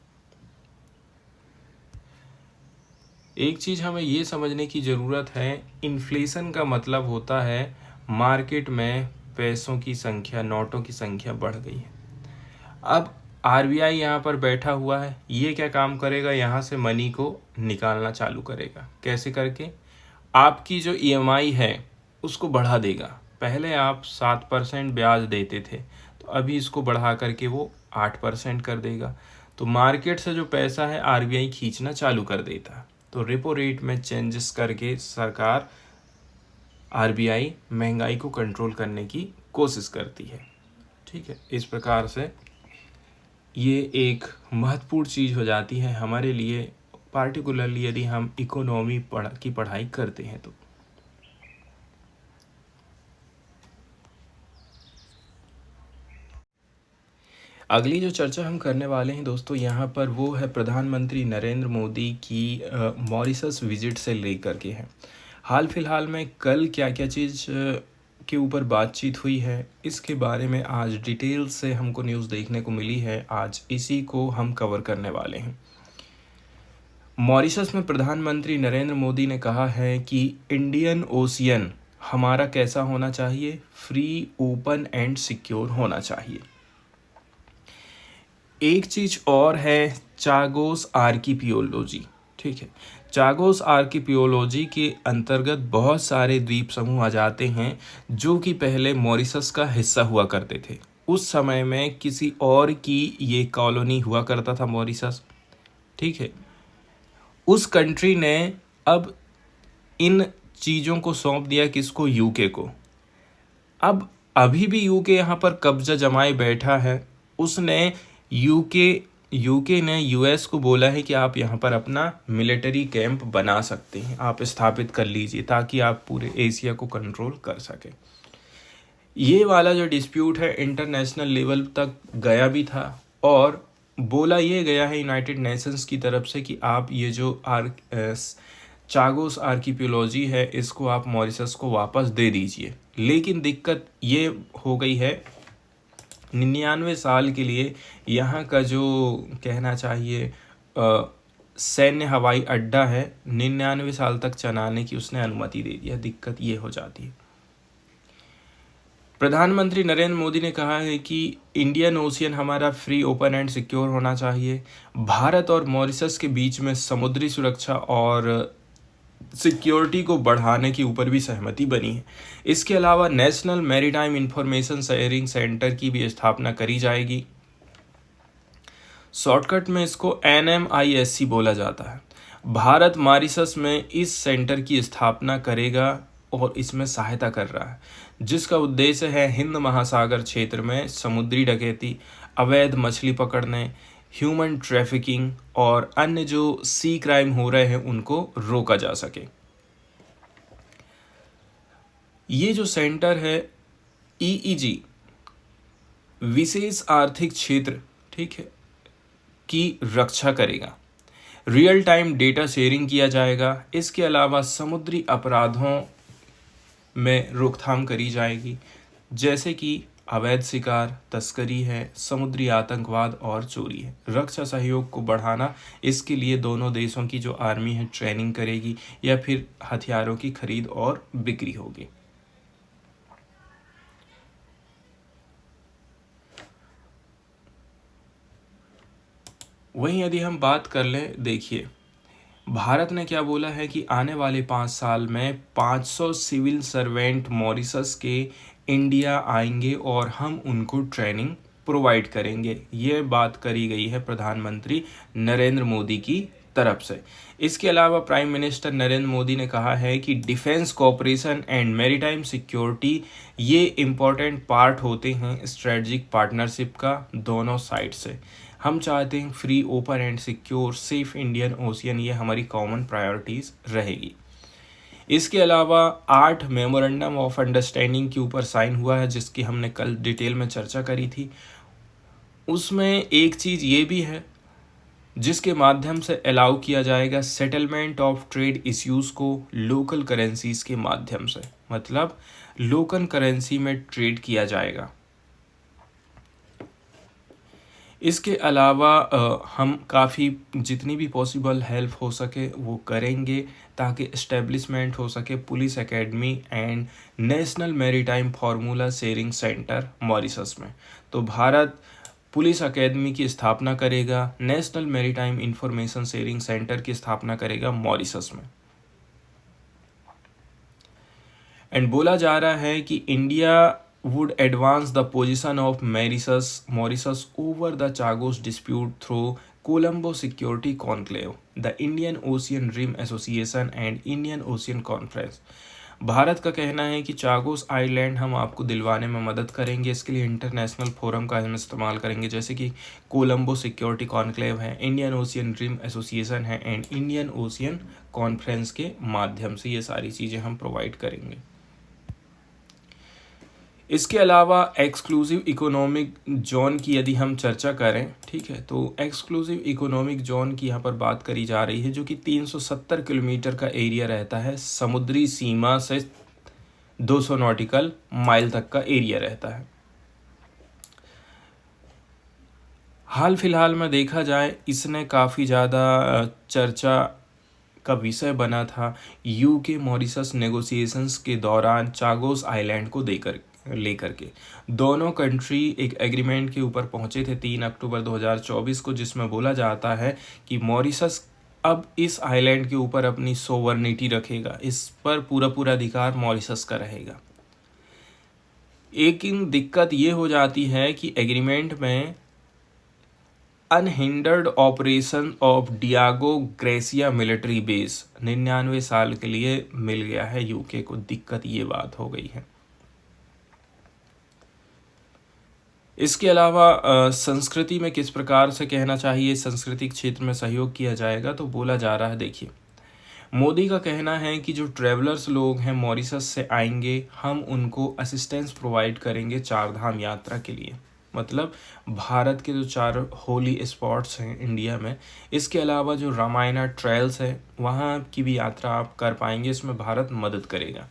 एक चीज़ हमें ये समझने की ज़रूरत है, इन्फ्लेशन का मतलब होता है मार्केट में पैसों की संख्या, नोटों की संख्या बढ़ गई है। अब आरबीआई यहाँ पर बैठा हुआ है, ये क्या काम करेगा, यहाँ से मनी को निकालना चालू करेगा। कैसे करके, आपकी जो ईएमआई है उसको बढ़ा देगा। पहले आप 7% ब्याज देते थे, तो अभी इसको बढ़ा करके वो 8% कर देगा। तो मार्केट से जो पैसा है आरबीआई खींचना चालू कर देता। तो रेपो रेट में चेंजेस करके सरकार, आरबीआई महंगाई को कंट्रोल करने की कोशिश करती है, ठीक है। इस प्रकार से ये एक महत्वपूर्ण चीज़ हो जाती है हमारे लिए, पार्टिकुलरली यदि हम इकोनॉमी की पढ़ाई करते हैं तो। अगली जो चर्चा हम करने वाले हैं दोस्तों यहाँ पर, वो है प्रधानमंत्री नरेंद्र मोदी की मॉरिशस विजिट से लेकर के है। हाल फिलहाल में कल क्या क्या चीज़ के ऊपर बातचीत हुई है, इसके बारे में आज डिटेल से हमको न्यूज़ देखने को मिली है। आज इसी को हम कवर करने वाले हैं। मॉरिशस में प्रधानमंत्री नरेंद्र मोदी ने कहा है कि इंडियन ओशियन हमारा कैसा होना चाहिए, फ्री, ओपन एंड सिक्योर होना चाहिए। एक चीज़ और है, चागोस आर्किपियोलॉजी, ठीक है। चागोस आर्किपियोलॉजी के अंतर्गत बहुत सारे द्वीप समूह आ जाते हैं जो कि पहले मॉरिशस का हिस्सा हुआ करते थे। उस समय में किसी और की ये कॉलोनी हुआ करता था मॉरिशस, ठीक है। उस कंट्री ने अब इन चीज़ों को सौंप दिया किसको, यूके को। अब अभी भी यूके यहाँ पर कब्जा जमाए बैठा है। उसने यूके ने यूएस को बोला है कि आप यहाँ पर अपना मिलिट्री कैंप बना सकते हैं, आप स्थापित कर लीजिए ताकि आप पूरे एशिया को कंट्रोल कर सकें। ये वाला जो डिस्प्यूट है इंटरनेशनल लेवल तक गया भी था और बोला ये गया है यूनाइटेड नेशंस की तरफ से कि आप ये जो चागोस आर्किपियोलॉजी है इसको आप मॉरिशस को वापस दे दीजिए। लेकिन दिक्कत ये हो गई है, 99 साल के लिए यहाँ का जो कहना चाहिए सैन्य हवाई अड्डा है, 99 साल तक चलाने की उसने अनुमति दे दिया। दिक्कत ये हो जाती है। प्रधानमंत्री नरेंद्र मोदी ने कहा है कि इंडियन ओशियन हमारा फ्री, ओपन एंड सिक्योर होना चाहिए। भारत और मॉरिशस के बीच में समुद्री सुरक्षा और सिक्योरिटी को बढ़ाने के ऊपर भी सहमति बनी है। इसके अलावा national maritime information sharing centre की भी स्थापना करी जाएगी। शॉर्टकट में इसको NMISC बोला जाता है। भारत मॉरिशस में इस सेंटर की स्थापना करेगा और इसमें सहायता कर रहा है, जिसका उद्देश्य है हिंद महासागर क्षेत्र में समुद्री डकैती, अवैध मछली पकड़ने, ह्यूमन ट्रैफिकिंग और अन्य जो सी क्राइम हो रहे हैं उनको रोका जा सके। ये जो सेंटर है EEG, विशेष आर्थिक क्षेत्र, ठीक है, की रक्षा करेगा। रियल टाइम डेटा शेयरिंग किया जाएगा। इसके अलावा समुद्री अपराधों में रोकथाम करी जाएगी, जैसे कि अवैध शिकार, तस्करी है, समुद्री आतंकवाद और चोरी है। रक्षा सहयोग को बढ़ाना, इसके लिए दोनों देशों की जो आर्मी है ट्रेनिंग करेगी या फिर हथियारों की खरीद और बिक्री होगी। वहीं यदि हम बात कर लें, देखिए भारत ने क्या बोला है कि आने वाले 5 साल में 500 सिविल सर्वेंट मॉरिशस के इंडिया आएंगे और हम उनको ट्रेनिंग प्रोवाइड करेंगे। ये बात करी गई है प्रधानमंत्री नरेंद्र मोदी की तरफ से। इसके अलावा प्राइम मिनिस्टर नरेंद्र मोदी ने कहा है कि defence cooperation and maritime security ये इम्पोर्टेंट पार्ट होते हैं स्ट्रेटजिक पार्टनरशिप का दोनों साइड से। हम चाहते हैं free, open and secure, safe Indian ocean, ये हमारी कॉमन प्रायोरिटीज़ रहेगी। इसके अलावा 8 मेमोरेंडम ऑफ अंडरस्टैंडिंग के ऊपर साइन हुआ है, जिसकी हमने कल डिटेल में चर्चा करी थी। उसमें एक चीज़ ये भी है जिसके माध्यम से अलाउ किया जाएगा सेटलमेंट ऑफ ट्रेड इश्यूज को लोकल करेंसीज के माध्यम से, मतलब लोकल करेंसी में ट्रेड किया जाएगा। इसके अलावा हम काफ़ी जितनी भी पॉसिबल हेल्प हो सके वो करेंगे ताकि इस्टेब्लिशमेंट हो सके police academy and national maritime formula sharing centre Mauritius में। तो भारत पुलिस एकेडमी की स्थापना करेगा, national maritime information sharing centre की स्थापना करेगा मॉरिशस में। एंड बोला जा रहा है कि India would advance the position of Mauritius over the Chagos dispute through Colombo Security Conclave, the Indian Ocean Rim Association and Indian Ocean Conference। Bharat का कहना है कि चागोस आइलैंड हम आपको दिलवाने में मदद करेंगे, इसके लिए इंटरनेशनल फोरम का हम इस्तेमाल करेंगे, जैसे कि कोलंबो सिक्योरिटी कॉन्क्लेव है, इंडियन ओशियन रिम एसोसिएशन है एंड इंडियन ओशियन कॉन्फ्रेंस के माध्यम से ये सारी चीज़ें हम प्रोवाइड करेंगे। इसके अलावा एक्सक्लूसिव इकोनॉमिक जोन की यदि हम चर्चा करें, ठीक है, तो एक्सक्लूसिव इकोनॉमिक जोन की यहाँ पर बात करी जा रही है जो कि 370 किलोमीटर का एरिया रहता है, समुद्री सीमा से 200 नॉटिकल माइल तक का एरिया रहता है। हाल फिलहाल में देखा जाए इसने काफ़ी ज़्यादा चर्चा का विषय बना था यूके मॉरिशस नेगोशिएशंस के दौरान चागोस आइलैंड को लेकर के दोनों कंट्री एक एग्रीमेंट के ऊपर पहुंचे थे 3 अक्टूबर 2024 को, जिसमें बोला जाता है कि मॉरिशस अब इस आइलैंड के ऊपर अपनी सोवर्निटी रखेगा, इस पर पूरा अधिकार मॉरिशस का रहेगा। लेकिन दिक्कत ये हो जाती है कि एग्रीमेंट में unhindered operation of Diego gratia military base 99 साल के लिए मिल गया है यूके को। दिक्कत ये बात हो गई है। इसके अलावा संस्कृति में किस प्रकार से कहना चाहिए सांस्कृतिक क्षेत्र में सहयोग किया जाएगा, तो बोला जा रहा है, देखिए मोदी का कहना है कि जो ट्रैवलर्स लोग हैं मॉरिशस से आएंगे हम उनको असिस्टेंस प्रोवाइड करेंगे 4 धाम यात्रा के लिए, मतलब भारत के जो 4 होली स्पॉट्स हैं इंडिया में, इसके अलावा जो रामायणा ट्रेल्स है वहाँ की भी यात्रा आप कर पाएंगे, इसमें भारत मदद करेगा।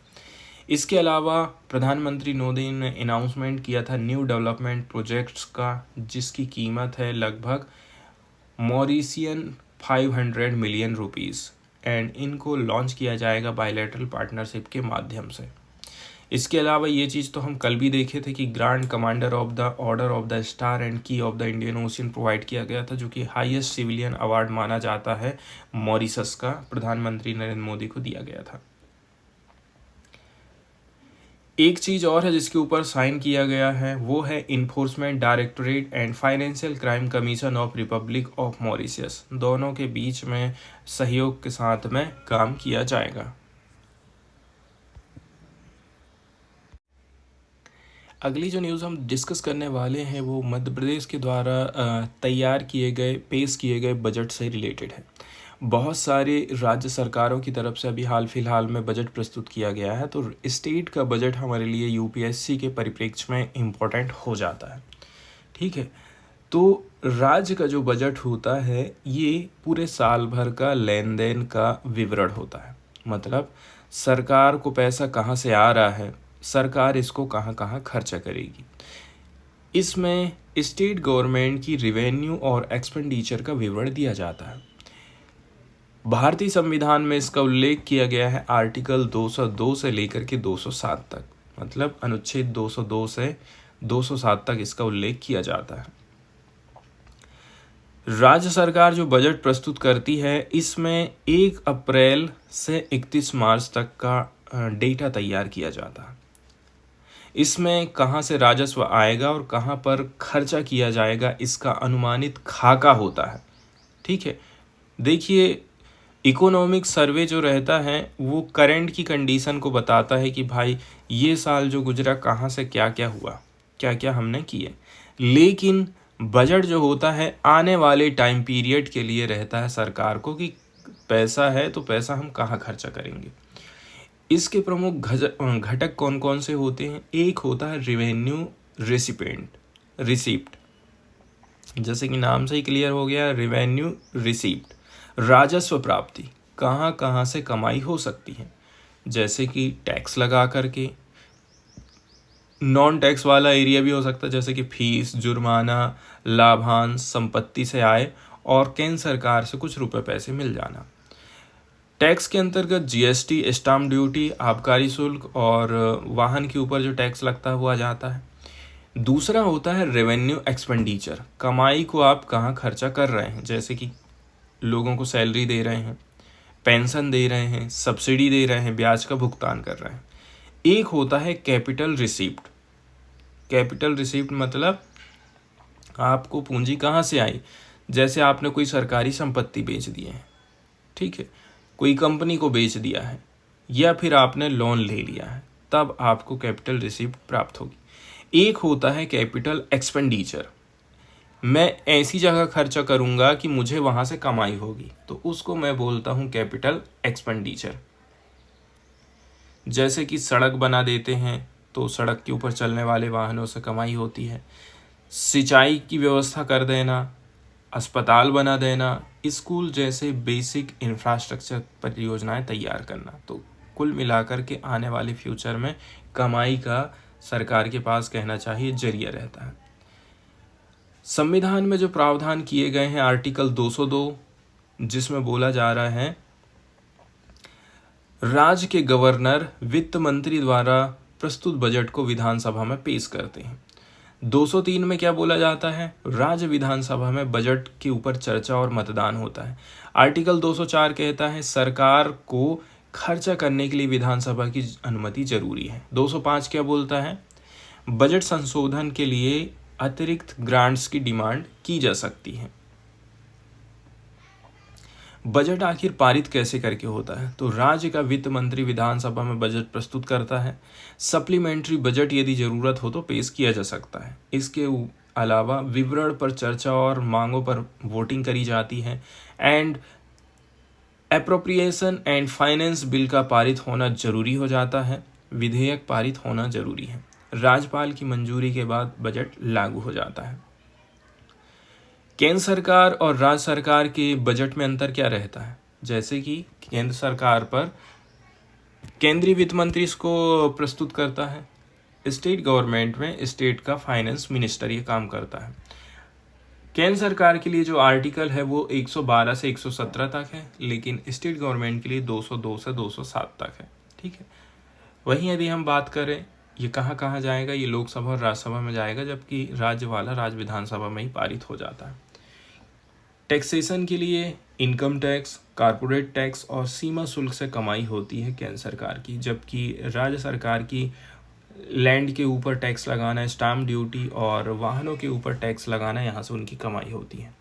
इसके अलावा प्रधानमंत्री मोदी ने अनाउंसमेंट किया था न्यू डेवलपमेंट प्रोजेक्ट्स का, जिसकी कीमत है लगभग मॉरिशियन 500 मिलियन रुपीस एंड इनको लॉन्च किया जाएगा बायलैटरल पार्टनरशिप के माध्यम से। इसके अलावा ये चीज़ तो हम कल भी देखे थे कि Grand Commander of the Order of the Star and Key of the Indian Ocean provide किया गया था, जो कि हाईएस्ट सिविलियन अवार्ड माना जाता है मॉरिशस का, प्रधानमंत्री नरेंद्र मोदी को दिया गया था। एक चीज़ और है जिसके ऊपर साइन किया गया है, वो है enforcement directorate and financial crime commission of Republic of Mauritius, दोनों के बीच में सहयोग के साथ में काम किया जाएगा। अगली जो न्यूज़ हम डिस्कस करने वाले हैं वो मध्य प्रदेश के द्वारा तैयार किए गए पेश किए गए बजट से रिलेटेड है। बहुत सारे राज्य सरकारों की तरफ से अभी हाल फिलहाल में बजट प्रस्तुत किया गया है, तो स्टेट का बजट हमारे लिए यूपीएससी के परिप्रेक्ष्य में इम्पोर्टेंट हो जाता है, ठीक है। तो राज्य का जो बजट होता है ये पूरे साल भर का लेन देन का विवरण होता है, मतलब सरकार को पैसा कहाँ से आ रहा है, सरकार इसको कहाँ कहाँ खर्चा करेगी। इसमें स्टेट गवर्नमेंट की रेवेन्यू और एक्सपेंडिचर का विवरण दिया जाता है। भारतीय संविधान में इसका उल्लेख किया गया है आर्टिकल 202 से लेकर के 207 तक, मतलब अनुच्छेद 202 से 207 तक इसका उल्लेख किया जाता है। राज्य सरकार जो बजट प्रस्तुत करती है इसमें 1 अप्रैल से 31 मार्च तक का डेटा तैयार किया जाता है। इसमें कहाँ से राजस्व आएगा और कहाँ पर खर्चा किया जाएगा इसका अनुमानित खाका होता है, ठीक है। देखिए इकोनॉमिक सर्वे जो रहता है वो करंट की कंडीशन को बताता है कि भाई ये साल जो गुजरा कहाँ से क्या क्या हुआ, क्या क्या हमने किए, लेकिन बजट जो होता है आने वाले टाइम पीरियड के लिए रहता है सरकार को कि पैसा है तो पैसा हम कहाँ खर्चा करेंगे। इसके प्रमुख घटक कौन कौन से होते हैं, एक होता है रेवेन्यू रिसिप्ट, जैसे कि नाम से ही क्लियर हो गया, रेवेन्यू रिसीप्ट, राजस्व प्राप्ति कहाँ कहाँ से कमाई हो सकती है, जैसे कि टैक्स लगा करके, नॉन टैक्स वाला एरिया भी हो सकता है जैसे कि फीस, जुर्माना, लाभांश, संपत्ति से आय और केंद्र सरकार से कुछ रुपए पैसे मिल जाना। टैक्स के अंतर्गत जीएसटी, स्टाम्प ड्यूटी, आबकारी शुल्क और वाहन के ऊपर जो टैक्स लगता है वो आ जाता है। दूसरा होता है रेवेन्यू एक्सपेंडिचर, कमाई को आप कहाँ खर्चा कर रहे हैं, जैसे कि लोगों को सैलरी दे रहे हैं, पेंशन दे रहे हैं, सब्सिडी दे रहे हैं, ब्याज का भुगतान कर रहे हैं। एक होता है कैपिटल रिसिप्ट। कैपिटल रिसिप्ट मतलब आपको पूंजी कहाँ से आई, जैसे आपने कोई सरकारी संपत्ति बेच दी है, ठीक है, कोई कंपनी को बेच दिया है या फिर आपने लोन ले लिया है, तब आपको कैपिटल रिसिप्ट प्राप्त होगी। एक होता है कैपिटल एक्सपेंडिचर, मैं ऐसी जगह खर्चा करूंगा कि मुझे वहां से कमाई होगी, तो उसको मैं बोलता हूं कैपिटल एक्सपेंडिचर। जैसे कि सड़क बना देते हैं तो सड़क के ऊपर चलने वाले वाहनों से कमाई होती है, सिंचाई की व्यवस्था कर देना, अस्पताल बना देना, स्कूल जैसे बेसिक इंफ्रास्ट्रक्चर परियोजनाएं तैयार करना। तो कुल मिलाकर के आने वाले फ्यूचर में कमाई का सरकार के पास कहना चाहिए जरिया रहता है। संविधान में जो प्रावधान किए गए हैं आर्टिकल 202, जिसमें बोला जा रहा है राज्य के गवर्नर वित्त मंत्री द्वारा प्रस्तुत बजट को विधानसभा में पेश करते हैं। 203 में क्या बोला जाता है, राज्य विधानसभा में बजट के ऊपर चर्चा और मतदान होता है। आर्टिकल 204 कहता है सरकार को खर्चा करने के लिए विधानसभा की अनुमति जरूरी है। 205 क्या बोलता है, बजट संशोधन के लिए अतिरिक्त ग्रांट्स की डिमांड की जा सकती है। बजट आखिर पारित कैसे करके होता है, तो राज्य का वित्त मंत्री विधानसभा में बजट प्रस्तुत करता है। सप्लीमेंट्री बजट यदि जरूरत हो तो पेश किया जा सकता है। इसके अलावा विवरण पर चर्चा और मांगों पर वोटिंग करी जाती है। And appropriation and finance bill का पारित होना जरूरी हो जाता है। विधेयक पारित होना जरूरी है। राज्यपाल की मंजूरी के बाद बजट लागू हो जाता है। केंद्र सरकार और राज्य सरकार के बजट में अंतर क्या रहता है, जैसे कि केंद्र सरकार पर केंद्रीय वित्त मंत्री इसको प्रस्तुत करता है, स्टेट गवर्नमेंट में स्टेट का फाइनेंस मिनिस्टर ये काम करता है। केंद्र सरकार के लिए जो आर्टिकल है वो 112 से 117 तक है, लेकिन स्टेट गवर्नमेंट के लिए 202 से 207 तक है, ठीक है। वहीं यदि हम बात करें ये कहाँ कहाँ जाएगा, ये लोकसभा और राज्यसभा में जाएगा, जबकि राज्य वाला राज्य विधानसभा में ही पारित हो जाता है। टैक्सेशन के लिए इनकम टैक्स, कारपोरेट टैक्स और सीमा शुल्क से कमाई होती है केंद्र सरकार की, जबकि राज्य सरकार की लैंड के ऊपर टैक्स लगाना, स्टाम्प ड्यूटी और वाहनों के ऊपर टैक्स लगाना, यहाँ से उनकी कमाई होती है।